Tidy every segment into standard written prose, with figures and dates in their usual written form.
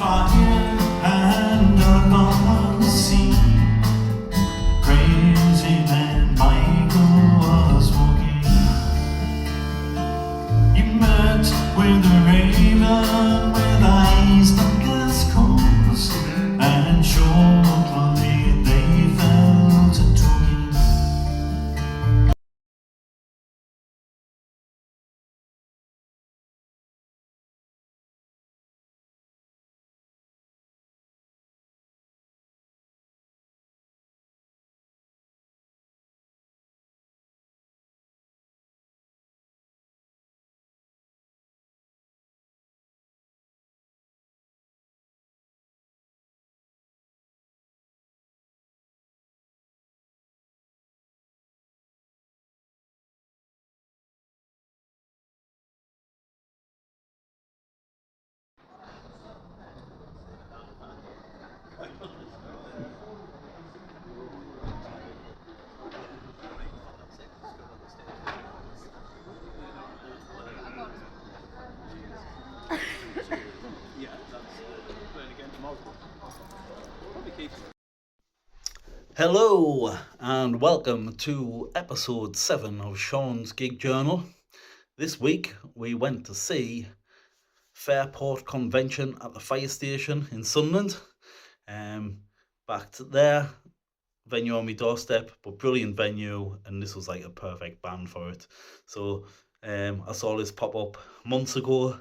fire and up on the sea. Crazy man Michael was walking. He met with a raven with eyes dark as coals, and shortly they fell to talking. Hello and welcome to episode 7 of Shaun's Gig Journal. This week we went to see Fairport Convention at the fire station in Sunderland. Back to there, venue on my doorstep, but brilliant venue, and this was like a perfect band for it. So I saw this pop up months ago,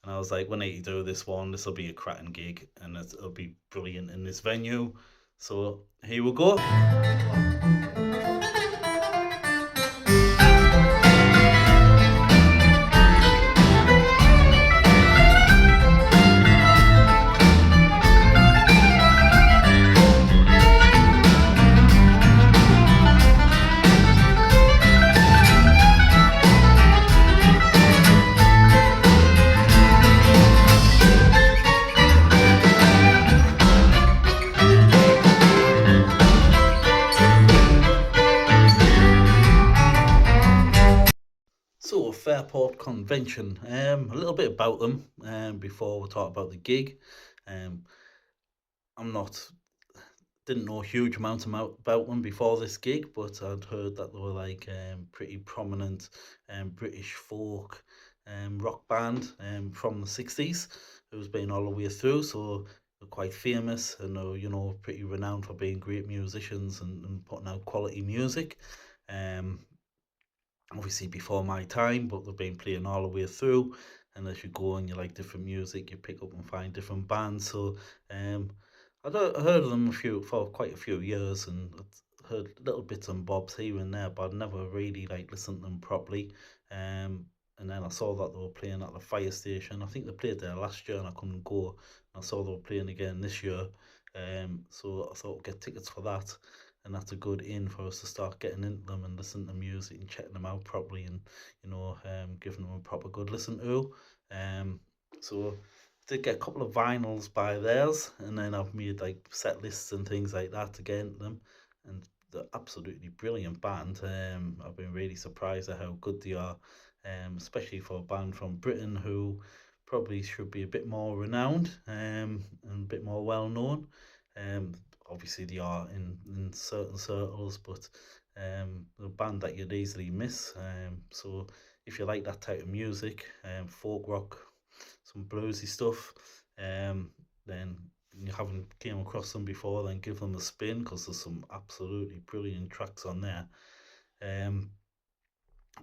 and I was like, we need to do this one. This will be a cracking gig, and it'll be brilliant in this venue. So here we go. So, Fairport Convention, a little bit about them before we talk about the gig. Didn't know a huge amount about them before this gig, but I'd heard that they were like pretty prominent British folk rock band from the 60s, who's been all the way through, so they're quite famous and are, pretty renowned for being great musicians and putting out quality music. Obviously before my time, but they've been playing all the way through, and as you go and you like different music, you pick up and find different bands. So I heard of them for quite a few years, and I'd heard little bits and bobs here and there, but I'd never really listened to them properly. And then I saw that they were playing at the fire station. I think they played there last year and I couldn't go. And I saw they were playing again this year. So I thought I'd get tickets for that, and that's a good in for us to start getting into them and listening to music and checking them out properly, and giving them a proper good listen to. So I did get a couple of vinyls by theirs, and then I've made like set lists and things like that to get into them, and they're absolutely brilliant band. I've been really surprised at how good they are, especially for a band from Britain who probably should be a bit more renowned and a bit more well known. Obviously they are in certain circles, but a band that you'd easily miss. So if you like that type of music, folk rock, some bluesy stuff, then you haven't came across them before, then give them a spin, because there's some absolutely brilliant tracks on there.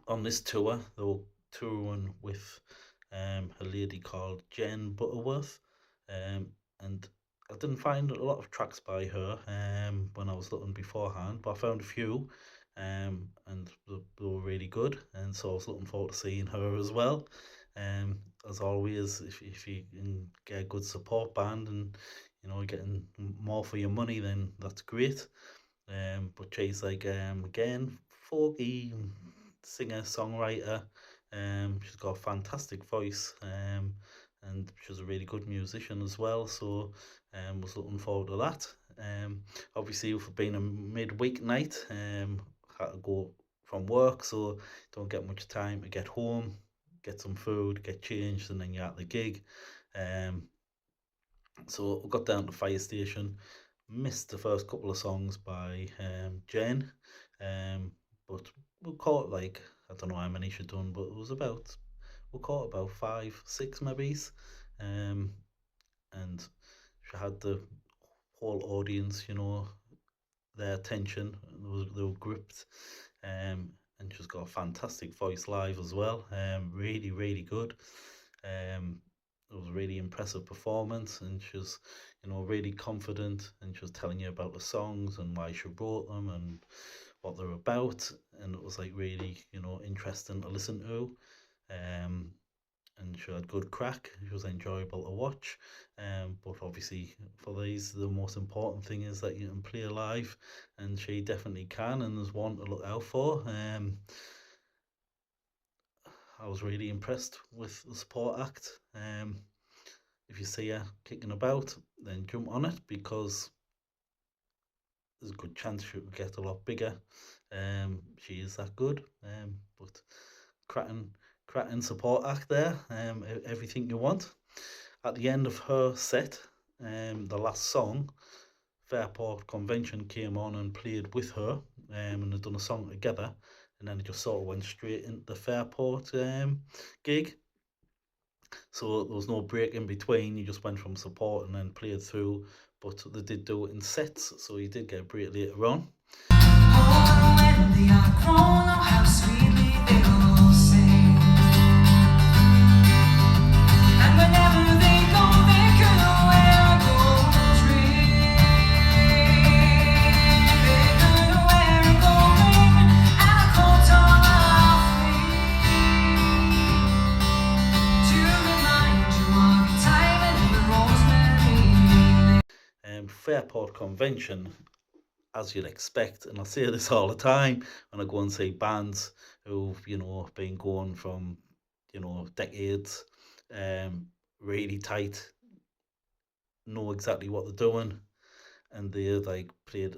On this tour, they were touring with a lady called Jen Butterworth, and I didn't find a lot of tracks by her when I was looking beforehand, but I found a few, and they were really good, and so I was looking forward to seeing her as well. As always, if you can get a good support band and getting more for your money, then that's great. But she's like again, folky singer songwriter. She's got a fantastic voice. And she's a really good musician as well. So was looking forward to that. Obviously, with it being a midweek night, had to go from work, so don't get much time to get home, get some food, get changed, and then you're at the gig. So we got down to Fire Station, missed the first couple of songs by Jen, but we caught like, I don't know how many she'd done, but it was about, we caught about 5, 6 maybe. Um, and she had the whole audience, their attention. They were gripped, and she's got a fantastic voice live as well. Really, really good. It was a really impressive performance, and she was, really confident, and she was telling you about the songs and why she wrote them and what they're about, and it was like really, interesting to listen to. Um, and she had good crack. She was enjoyable to watch. But obviously, for these, the most important thing is that you can play live, and she definitely can, and there's one to look out for. I was really impressed with the support act. If you see her kicking about, then jump on it because there's a good chance she will get a lot bigger. She is that good. But cracking, cracking support act there. Everything you want. At the end of her set, the last song, Fairport Convention came on and played with her, and they'd done a song together, and then it just sort of went straight into the Fairport gig. So there was no break in between. You just went from support and then played through. But they did do it in sets, so you did get a break later on. Oh, when they are grown, oh, how sweetly they all sing. And whenever they go, they could wear a gold ring. They could wear a gold ring and a coat on our feet to remind you of your time in the rosemary. Fairport Convention, as you'd expect, and I say this all the time when I go and see bands who've, been going from, decades, really tight, know exactly what they're doing, and they like played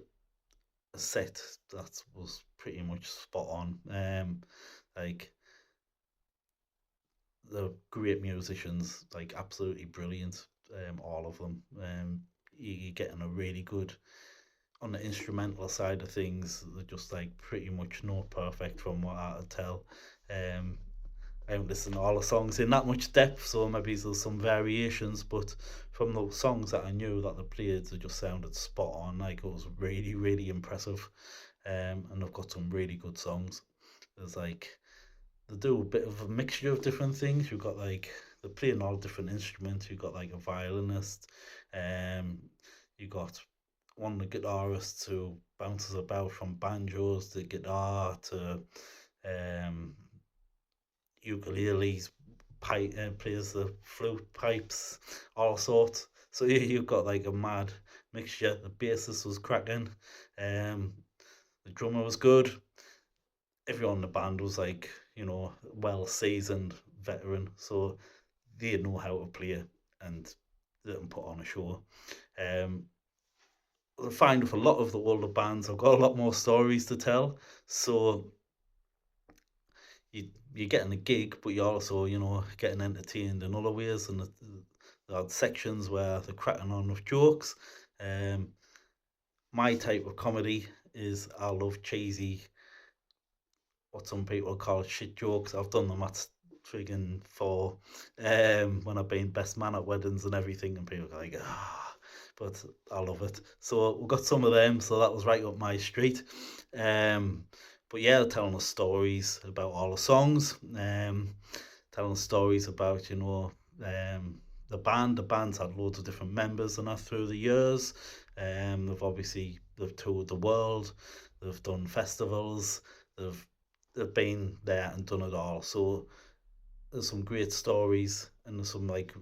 a set that was pretty much spot on. Like they're great musicians, like absolutely brilliant, all of them. You're getting a really good on the instrumental side of things. They're just like pretty much note perfect from what I could tell. I haven't listened to all the songs in that much depth, so maybe there's some variations, but from the songs that I knew that they played, they just sounded spot on. Like it was really, really impressive. And they've got some really good songs. There's like they do a bit of a mixture of different things. You've got like they're playing all different instruments. You've got like a violinist, you got one of the guitarists who bounces about from banjos to guitar to ukuleles, plays the flute, pipes, all sorts. So you've got like a mad mixture. The bassist was cracking, the drummer was good. Everyone in the band was like, well seasoned veteran, so they know how to play and they can put on a show. I find with a lot of the older bands, I've got a lot more stories to tell. So you're getting a gig, but you're also, getting entertained in other ways. And there are sections where they're cracking on with jokes. My type of comedy is I love cheesy, what some people call shit jokes. I've done them at friggin' for when I've been best man at weddings and everything, and people are like, but I love it. So we got some of them, so that was right up my street. But yeah, telling us stories about all the songs, telling us stories about, the band. The band's had loads of different members and that through the years. They've toured the world, they've done festivals, they've been there and done it all. So there's some great stories, and there's some like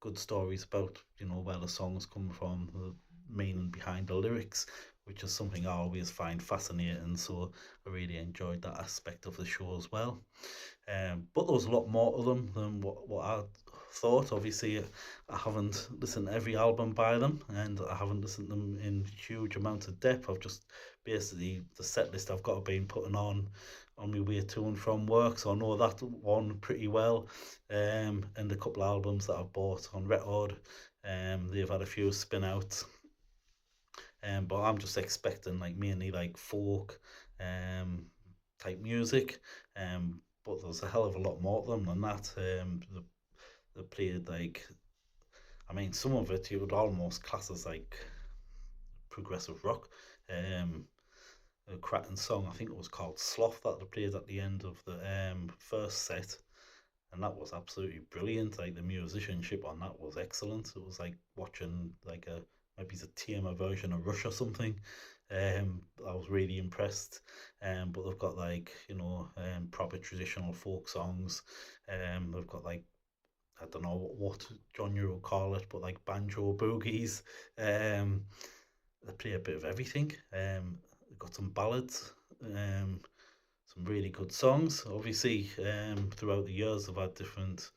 good stories about where the songs come from, the meaning behind the lyrics, which is something I always find fascinating. So I really enjoyed that aspect of the show as well. But there was a lot more to them than what I thought. Obviously, I haven't listened to every album by them, and I haven't listened to them in huge amounts of depth. I've just basically the set list I've got been putting on on my way to and from work, so I know that one pretty well. And a couple of albums that I've bought on record, they've had a few spin outs. But I'm just expecting like mainly like folk type music. But there's a hell of a lot more of them than that. They played like, I mean, some of it you would almost class as like progressive rock. Um, a cracking song, I think it was called Sloth, that they played at the end of the first set, and that was absolutely brilliant. Like the musicianship on that was excellent. It was like watching like a maybe it's a tamer version of Rush or something. I was really impressed. But they've got like proper traditional folk songs. They've got like I don't know what genre will call it, but like banjo boogies. Um, they play a bit of everything. They've got some ballads. Some really good songs. Obviously, throughout the years, they've had different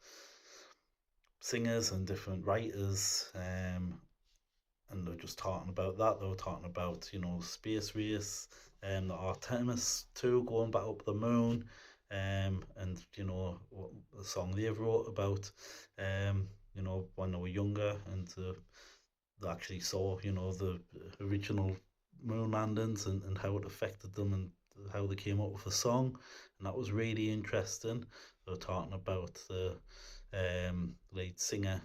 singers and different writers, and they're just talking about that. They were talking about space race, and the Artemis 2 going back up the moon, and what the song they wrote about, when they were younger, and they actually saw the original moon landings, and how it affected them, and how they came up with a song, and that was really interesting. They were talking about the lead singer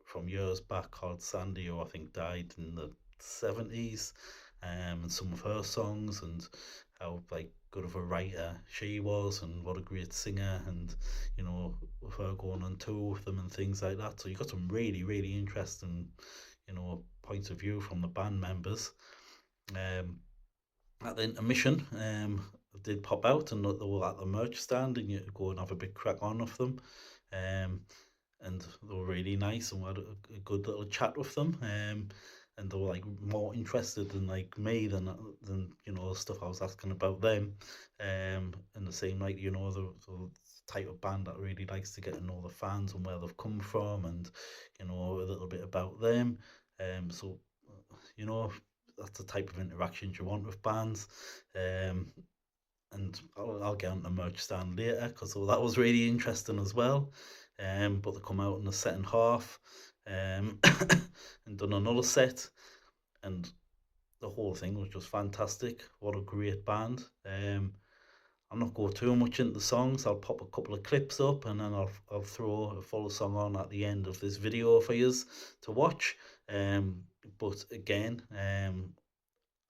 from years back called Sandy, who I think died in the 70s, and some of her songs, and how like good of a writer she was, and what a great singer, and with her going on tour with them and things like that. So you got some really interesting points of view from the band members. Um, at the intermission, did pop out, and they were at the merch stand, and you go and have a big crack on with them. Um, and they were really nice, and we had a good little chat with them. And they were like more interested in like me than stuff I was asking about them. And the same like the type of band that really likes to get to know the fans and where they've come from, and a little bit about them. So you know that's the type of interactions you want with bands. Um, and I'll get on the merch stand later, because that was really interesting as well. But they come out in the second half, and done another set, and the whole thing was just fantastic. What a great band. I'm not going too much into the songs. I'll pop a couple of clips up, and then I'll throw a full song on at the end of this video for you to watch. But again,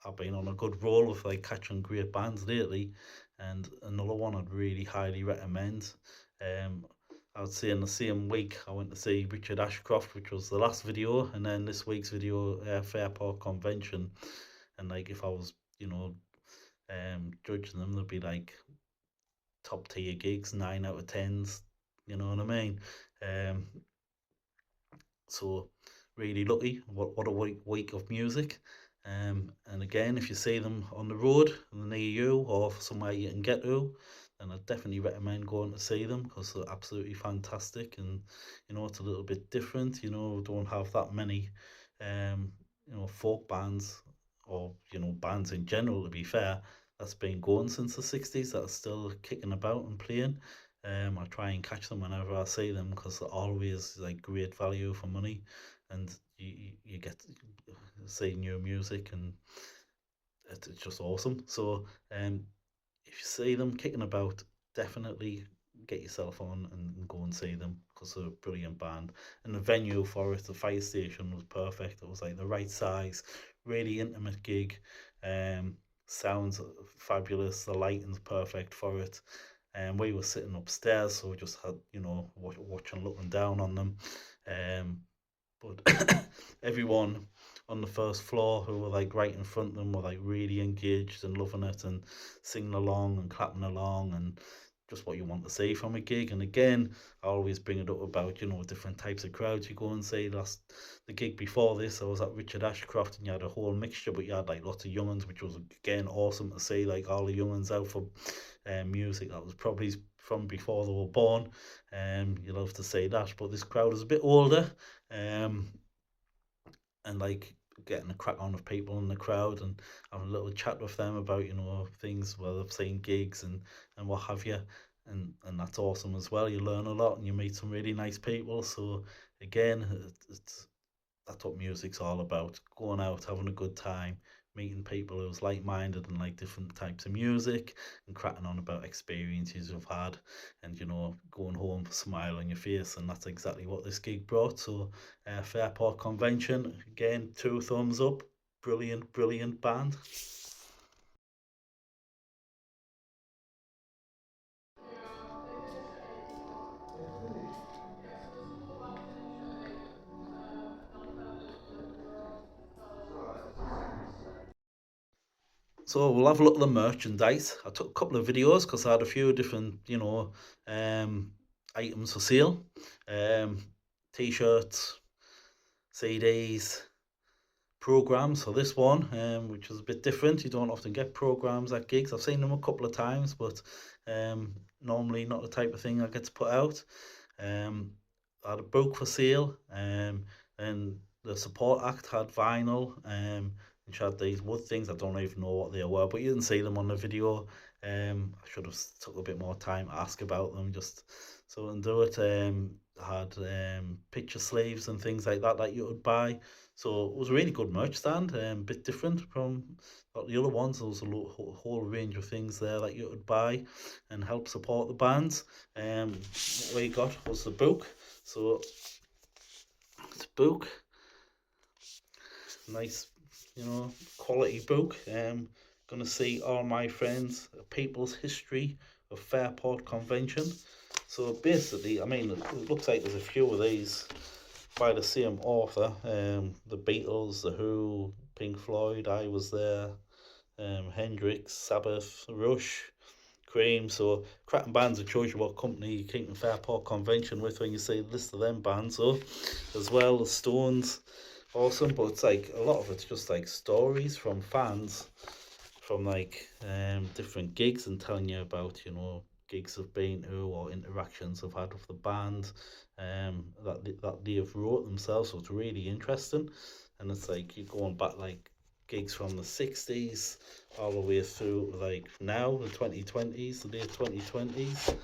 I've been on a good roll with like catching great bands lately, and another one I'd really highly recommend. Um, I would say in the same week I went to see Richard Ashcroft, which was the last video, and then this week's video, Fairport Convention. And like if I was, judging them, they'd be like top tier gigs, 9 out of 10s. You know what I mean? Um, so really lucky. What a week of music. And again, if you see them on the road near you, or somewhere you can get to, then I definitely recommend going to see them, because they're absolutely fantastic. And it's a little bit different. Don't have that many folk bands, or bands in general, to be fair, that's been going since the 60s, that are still kicking about and playing. I try and catch them whenever I see them, because they're always like great value for money, and you get to see new music, and it's just awesome. So if you see them kicking about, definitely get yourself on and go and see them, because they're a brilliant band. And the venue for it, the fire station, was perfect. It was like the right size, really intimate gig. Sounds fabulous. The lighting's perfect for it. And we were sitting upstairs, so we just had watching, looking down on them. But everyone on the first floor who were like right in front of them were like really engaged and loving it, and singing along and clapping along, and just what you want to see from a gig. And again, I always bring it up about different types of crowds you go and see. The gig before this, I was at Richard Ashcroft, and you had a whole mixture, but you had like lots of younguns, which was again awesome to see, like all the younguns out for music that was probably from before they were born. You love to say that. But this crowd is a bit older, and like getting a crack on with people in the crowd and having a little chat with them about, things, whether they've seen gigs and what have you. And that's awesome as well. You learn a lot and you meet some really nice people. So again, that's what music's all about. Going out, having a good time, meeting people who's like-minded and like different types of music, and cracking on about experiences you've had, and going home with a smile on your face. And that's exactly what this gig brought. So Fairport Convention, again, 2 thumbs up. Brilliant, brilliant band. So we'll have a look at the merchandise. I took a couple of videos because I had a few different, um, items for sale. Um, T-shirts, CDs, programs. So this one, which was a bit different. You don't often get programs at gigs. I've seen them a couple of times, but normally not the type of thing I get to put out. I had a book for sale, and the support act had vinyl, and she had these wood things. I don't even know what they were, but you didn't see them on the video. I should have took a bit more time to ask about them, just so and do it. I had picture sleeves and things like that you would buy. So it was a really good merch stand, a bit different from the other ones. There was a whole range of things there that you could buy and help support the bands. What we got was the book. So it's a book, nice, quality book. Gonna see all my friends, People's History of Fairport Convention. So basically, I mean, it looks like there's a few of these by the same author. The Beatles, The Who, Pink Floyd, I Was There, Hendrix, Sabbath, Rush, Cream. So cracking bands. It shows you what company you're keeping Fairport Convention with when you see the list of them bands up, as well as Stones. Awesome. But it's like a lot of it's just like stories from fans from like different gigs, and telling you about gigs they've been to or interactions they've had with the band, that they have wrote themselves. So it's really interesting. And it's like you're going back like gigs from the 60s all the way through like now, the 2020s, the late 2020s.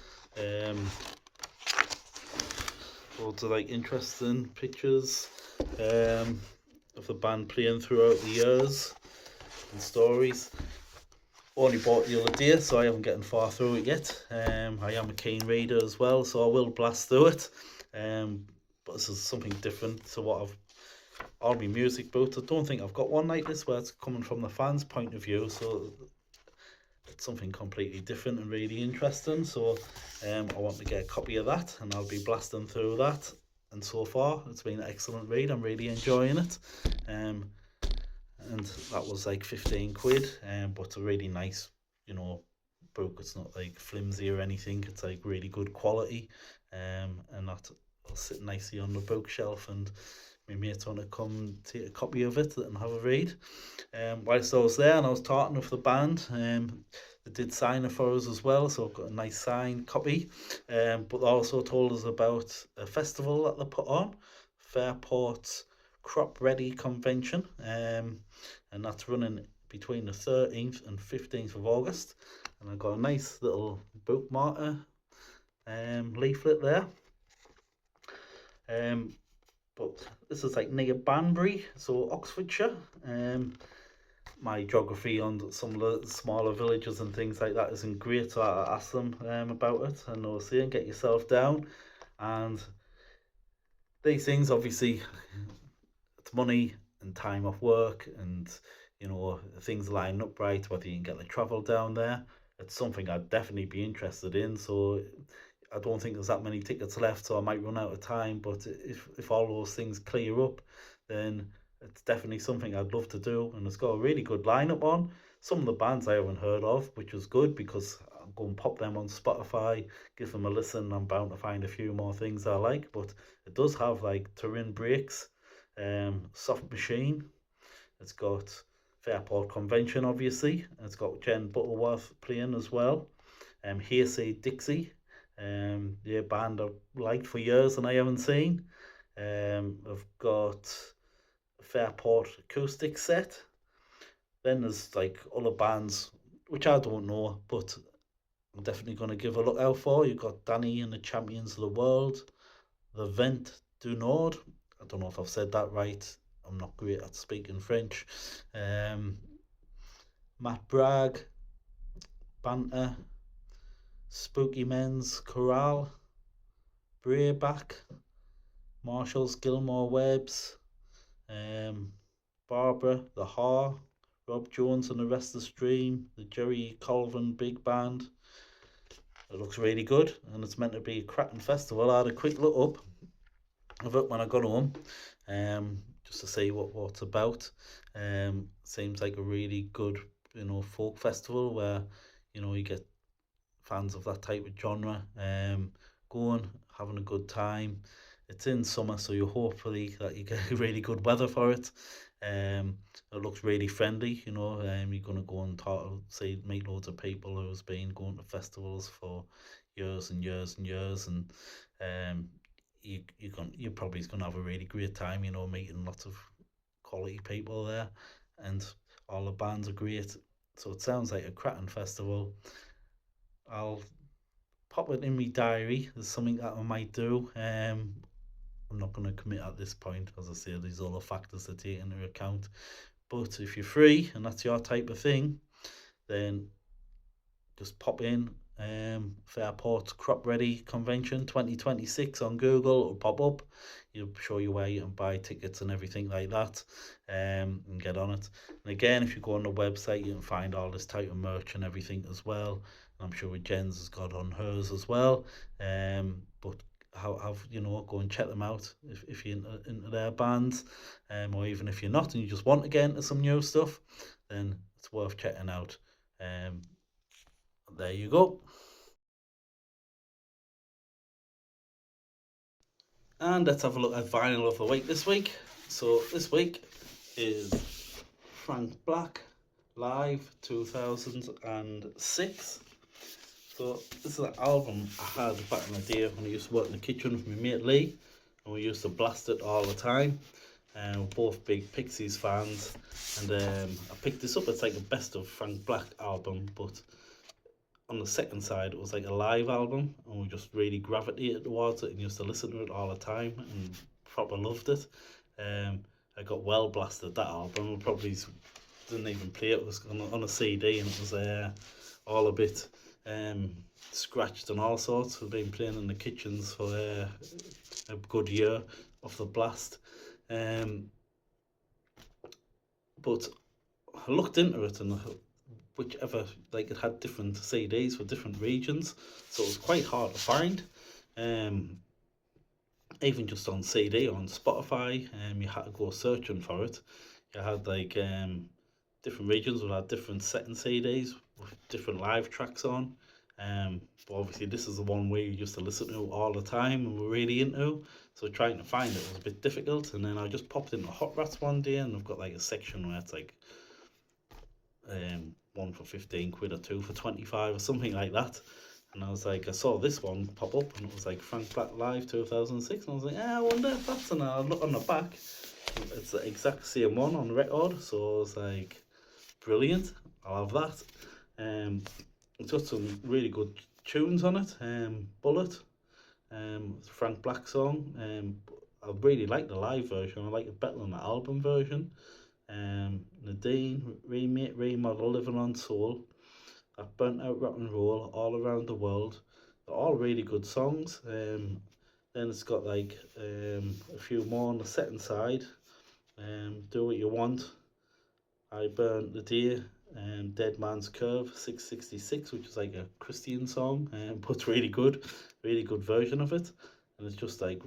Loads of like interesting pictures of the band playing throughout the years and stories. Only bought the other day, so I haven't gotten far through it yet. I am a keen reader as well, so I will blast through it. But this is something different to what I've all my music boots. I don't think I've got one like this where it's coming from the fans' point of view, so it's something completely different and really interesting. So I want to get a copy of that, and I'll be blasting through that. And so far, it's been an excellent read. I'm really enjoying it. And that was like 15 quid, but it's a really nice, book. It's not like flimsy or anything. It's like really good quality, and that will sit nicely on the bookshelf, and my mates want to come take a copy of it and have a read. Whilst I was there and I was talking with the band, they did sign it for us as well, so I've got a nice signed copy. But they also told us about a festival that they put on, Fairport's Crop Ready Convention, and that's running between the 13th and 15th of August. And I got a nice little bookmarker leaflet there. But this is like near Banbury, so Oxfordshire. My geography on some of the smaller villages and things like that isn't great, so I asked them about it, and they were saying get yourself down. And these things, obviously, it's money and time off work, and things line up right, whether you can get the travel down there. It's something I'd definitely be interested in. So I don't think there's that many tickets left, so I might run out of time. But if all those things clear up, then it's definitely something I'd love to do. And it's got a really good lineup on. Some of the bands I haven't heard of, which was good, because I'm going to pop them on Spotify, give them a listen. I'm bound to find a few more things I like. But it does have like Turin Breaks, Soft Machine. It's got Fairport Convention, obviously. It's got Jen Butterworth playing as well. Hearsay Dixie, the band I've liked for years and I haven't seen. I've got Fairport acoustic set. Then there's like other bands which I don't know, but I'm definitely going to give a look out for. You've got Danny and the Champions of the World, the Vent du Nord. I don't know if I've said that right. I'm not great at speaking French. Um, Matt Bragg, Banter, Spooky Men's Chorale, Brayback, Marshall's Gilmore Webbs, um, Barbara, The Ha, Rob Jones and the Rest of the Stream, the Jerry Colvin Big Band. It looks really good, and it's meant to be a cracking festival. I had a quick look up of it when I got home, just to see what it's about. Seems like a really good, folk festival where, you get fans of that type of genre, going, having a good time. It's in summer, so you hopefully that you get really good weather for it. It looks really friendly, you're gonna go and talk, say, meet loads of people who's been going to festivals for years and years and years, and you're probably gonna have a really great time, meeting lots of quality people there, and all the bands are great. So it sounds like a cracking festival. I'll pop it in my diary as something that I might do. I'm not going to commit at this point, as I say, there's all the factors to take into account. But if you're free and that's your type of thing, then just pop in Fairport Crop Ready Convention 2026 on Google. It'll pop up. It'll show you where you can buy tickets and everything like that, and get on it. And again, if you go on the website, you can find all this type of merch and everything as well. And I'm sure Jen's has got on hers as well. But go and check them out if you're into their bands, or even if you're not and you just want to get into some new stuff, then it's worth checking out. There you go. And let's have a look at vinyl of the week this week. So this week is Frank Black Live 2006. So this is an album I had back in the day when I used to work in the kitchen with my mate Lee, and we used to blast it all the time. We're both big Pixies fans, and I picked this up. It's like a best of Frank Black album, but on the second side it was like a live album, and we just really gravitated towards it and used to listen to it all the time and proper loved it. I got well blasted that album. We probably didn't even play it. It was on a CD, and it was all a bit scratched and all sorts. We've been playing in the kitchens for a good year of the blast. But I looked into it, and whichever, like, it had different CDs for different regions, so it was quite hard to find. Even just on CD or on Spotify, you had to go searching for it. You had like different regions would have different setting CDs with different live tracks on. But obviously this is the one we used to listen to all the time and we're really into. So trying to find it was a bit difficult. And then I just popped into Hot Rats one day, and I've got like a section where it's like one for 15 quid or two for 25 or something like that. And I was like, I saw this one pop up, and it was like Frank Black Live 2006, and I was like, I wonder if that's an. I look on the back, it's the exact same one on record, so I was like, brilliant, I'll have that. It's got some really good tunes on it. Bullet, Frank Black song. I really like the live version. I like it better than the album version. Nadine, Remodel, Living on Soul, I've Burnt Out Rock and Roll, All Around the World. They're all really good songs. Then it's got like a few more on the second side. Do What You Want, I Burnt the Day, Dead Man's Curve 666, which is like a Christian song, but really good version of it. And it's just like,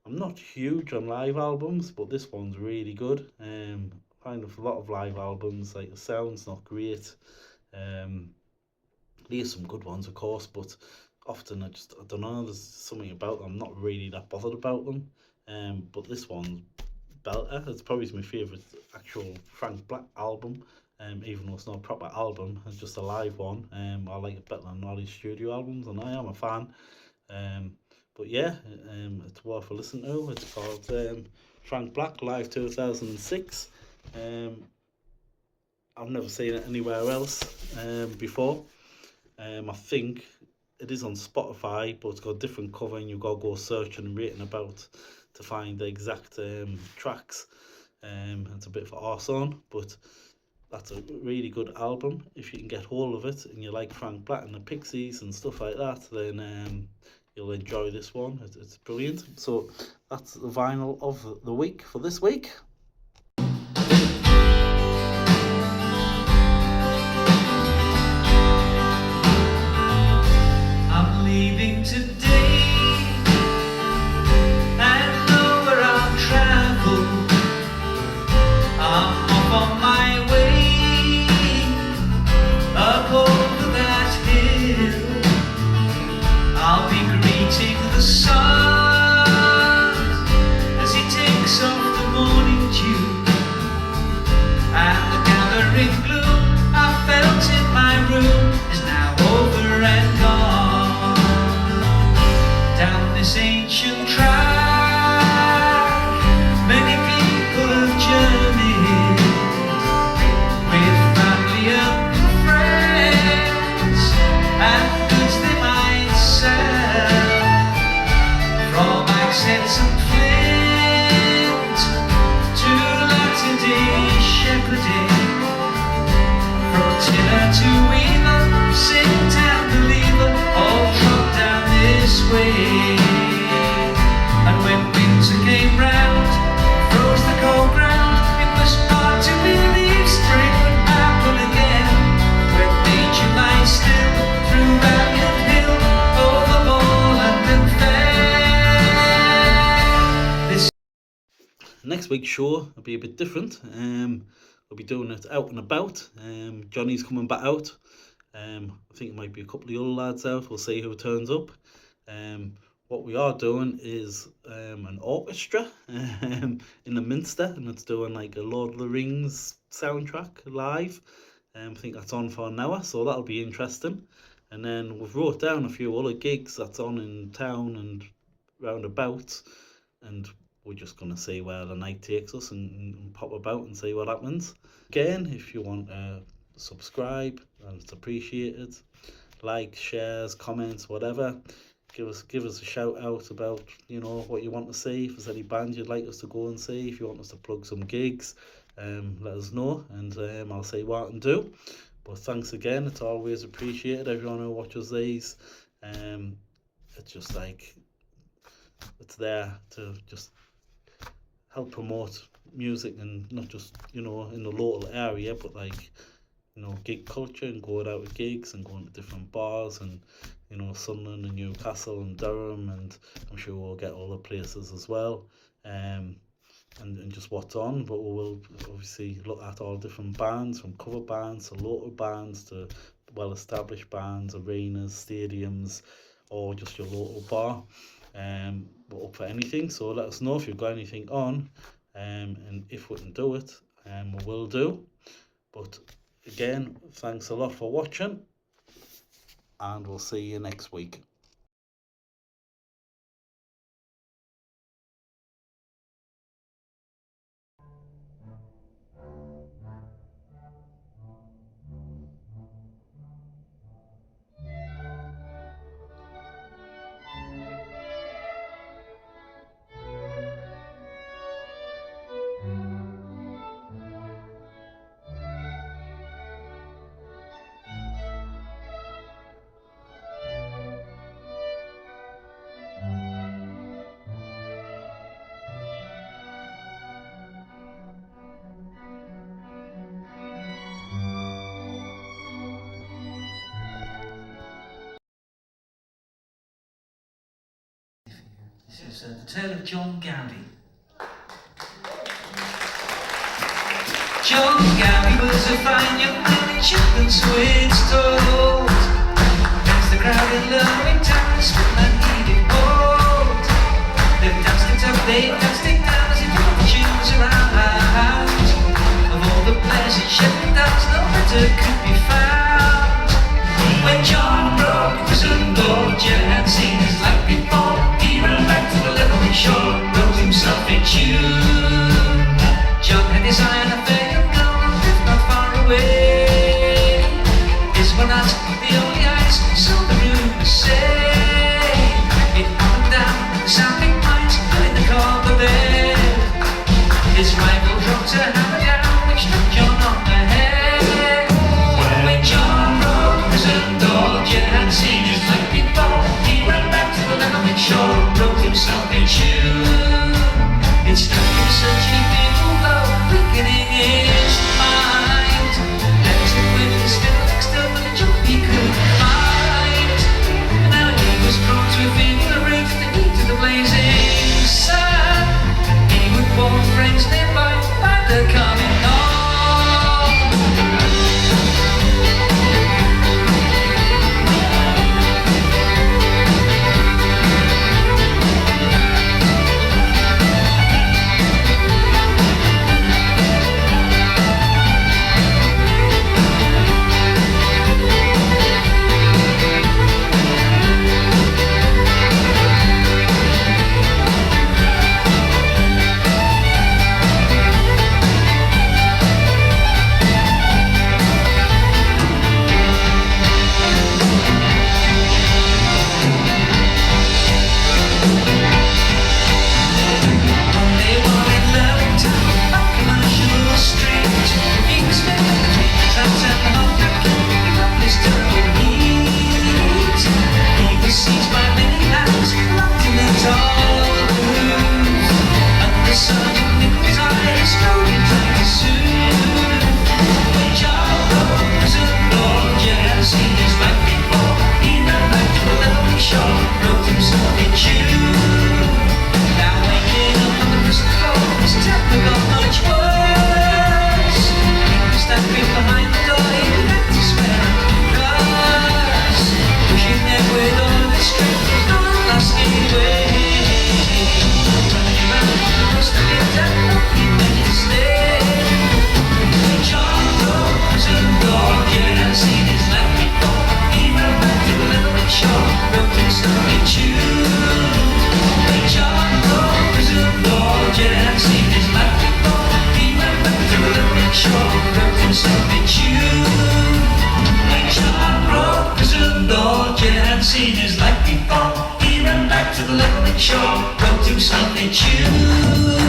I'm not huge on live albums, but this one's really good. Kind of a lot of live albums, like the sound's not great. There's some good ones, of course, but often I don't know, there's something about them, I'm not really that bothered about them. But this one's belter. It's probably my favourite actual Frank Black album, even though it's not a proper album, it's just a live one. I like it better than all these studio albums, and I am a fan. But yeah, it's worth a listen to. It's called Frank Black Live 2006. I've never seen it anywhere else before. I think it is on Spotify, but it's got a different cover, and you've got to go searching and reading about to find the exact tracks. It's a bit of an arse on, but that's a really good album. If you can get hold of it and you like Frank Black and the Pixies and stuff like that, then you'll enjoy this one. It's brilliant. So that's the vinyl of the week for this week. I'm leaving today, and know where I'll travel. I'm off on my way, up over that hill. I'll be greeting the sun as he takes off the morning dew, and the gathering gloom I felt in my room is now over and gone. Down this ancient track, many people have journeyed, with family and friends, and goods they might sell, from accents and flint to latter-day shepherding, from tiller to weaver, saint and believer, all trod down this way. And when winter came round, froze the cold ground, it was hard to believe spring would happen again, when nature lies still through valley and hill, over moorland and fen. This Next week's show will be a bit different. We'll be doing it out and about. Johnny's coming back out. I think it might be a couple of other lads out. We'll see who turns up. What we are doing is an orchestra in the Minster, and it's doing like a Lord of the Rings soundtrack live. I think that's on for an hour, so that'll be interesting. And then we've wrote down a few other gigs that's on in town and roundabouts, and we're just going to see where the night takes us and pop about and see what happens. Again, if you want to subscribe, and it's appreciated. Like, shares, comments, whatever. Give us a shout out about, you know, what you want to see. If there's any bands you'd like us to go and see, if you want us to plug some gigs, let us know, and I'll say what and do. But thanks again, it's always appreciated, everyone who watches these. It's just like, it's there to just help promote music, and not just, you know, in the local area, but like, you know, gig culture, and going out with gigs and going to different bars, and, you know, Sunderland and Newcastle and Durham, and I'm sure we'll get other places as well, and just what's on. But we will obviously look at all different bands, from cover bands to local bands to well-established bands, arenas, stadiums, or just your local bar. We're up for anything, so let us know if you've got anything on, and if we can do it, we will do. But again, thanks a lot for watching, and we'll see you next week. is the tale of John Gowdy. John Gowdy was a fine young man in Shetland, so it's told. That's the crowd in loving town, Scotland he did hold. They've danced it up, they've danced it down, as if you put the tunes around. Of all the pleasant Shetland dance, no better could be found. When John broke prison door, Jen had seen his life before. He wrote him something tune. It struck him such a beautiful blow, quickening his mind. Left him with the still next up and the job he couldn't find. Now he was prone to a feeling of rage at the heat of the blazing sun. He would warn friends nearby by the coming on. Seen his life before, he ran back to the lonely shore, wrote him something tune.